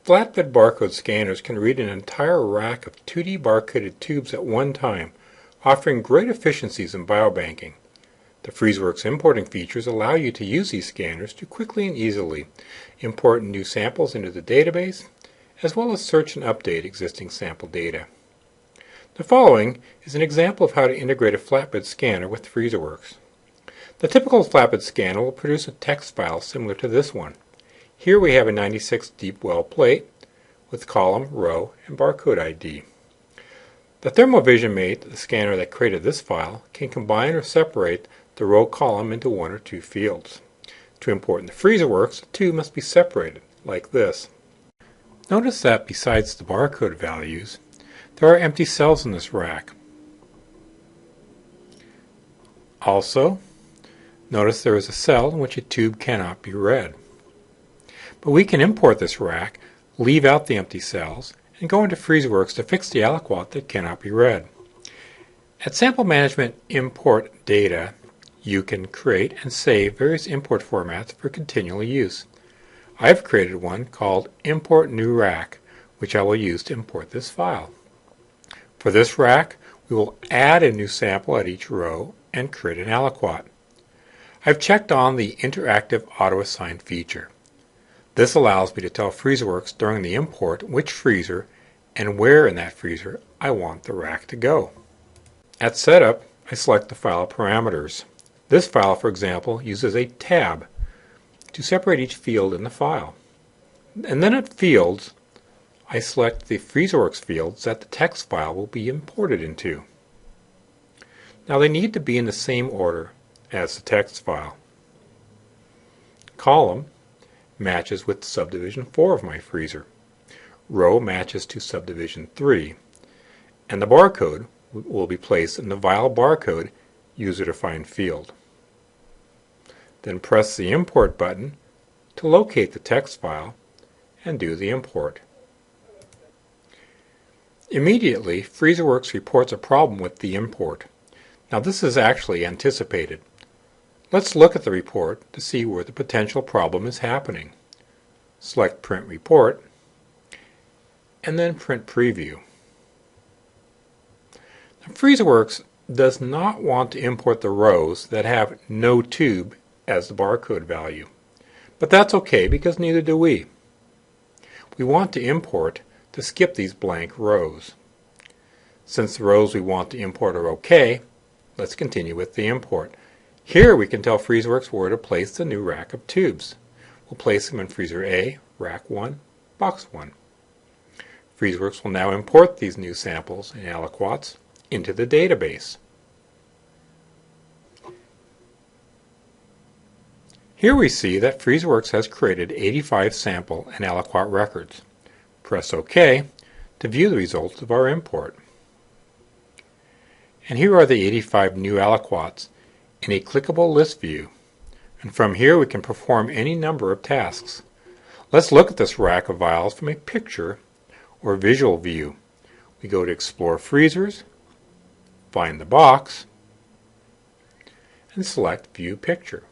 Flatbed barcode scanners can read an entire rack of 2D barcoded tubes at one time, offering great efficiencies in biobanking. The FreezeWorks importing features allow you to use these scanners to quickly and easily import new samples into the database, as well as search and update existing sample data. The following is an example of how to integrate a flatbed scanner with FreezeWorks. The typical flatbed scanner will produce a text file similar to this one. Here we have a 96 deep well plate with column, row, and barcode ID. The Thermal VisionMate, the scanner that created this file, can combine or separate the row column into one or two fields. To import in the FreezeWorks, the two must be separated, like this. Notice that besides the barcode values, there are empty cells in this rack. Also, notice there is a cell in which a tube cannot be read. But we can import this rack, leave out the empty cells, and go into FreezeWorks to fix the aliquot that cannot be read. At Sample Management Import Data, you can create and save various import formats for continual use. I have created one called Import New Rack, which I will use to import this file. For this rack, we will add a new sample at each row and create an aliquot. I've checked on the Interactive Auto Assign feature. This allows me to tell FreezeWorks during the import which freezer and where in that freezer I want the rack to go. At Setup, I select the file parameters. This file, for example, uses a tab to separate each field in the file. And then at Fields, I select the FreezeWorks fields that the text file will be imported into. Now they need to be in the same order as the text file. Column matches with subdivision 4 of my freezer. Row matches to subdivision 3. And the barcode will be placed in the vial barcode user-defined field. Then press the Import button to locate the text file and do the import. Immediately, FreezeWorks reports a problem with the import. Now this is actually anticipated. Let's look at the report to see where the potential problem is happening. Select Print Report, and then Print Preview. Now, FreezeWorks does not want to import the rows that have no tube as the barcode value. But that's okay because neither do we. We want to import to skip these blank rows. Since the rows we want to import are okay, let's continue with the import. Here we can tell FreezeWorks where to place the new rack of tubes. We'll place them in Freezer A, Rack 1, Box 1. FreezeWorks will now import these new samples and aliquots into the database. Here we see that FreezeWorks has created 85 sample and aliquot records. Press OK to view the results of our import. And here are the 85 new aliquots in a clickable list view. And from here we can perform any number of tasks. Let's look at this rack of vials from a picture or visual view. We go to Explore Freezers, find the box, and select View Picture.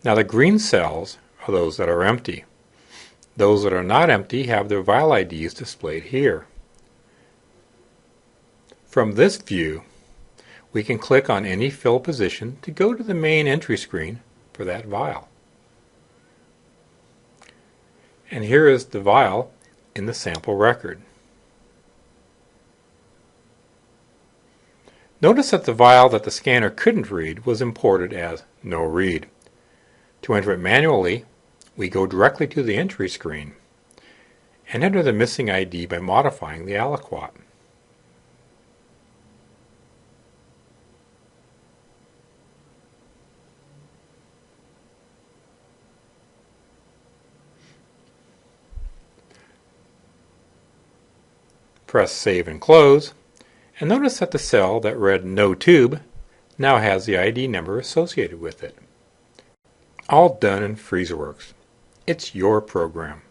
Now the green cells are those that are empty. Those that are not empty have their vial IDs displayed here. From this view, we can click on any fill position to go to the main entry screen for that vial. And here is the vial in the sample record. Notice that the vial that the scanner couldn't read was imported as no read. To enter it manually, we go directly to the entry screen and enter the missing ID by modifying the aliquot. Press Save and Close, and notice that the cell that read No Tube now has the ID number associated with it. All done in FreezeWorks. It's your program.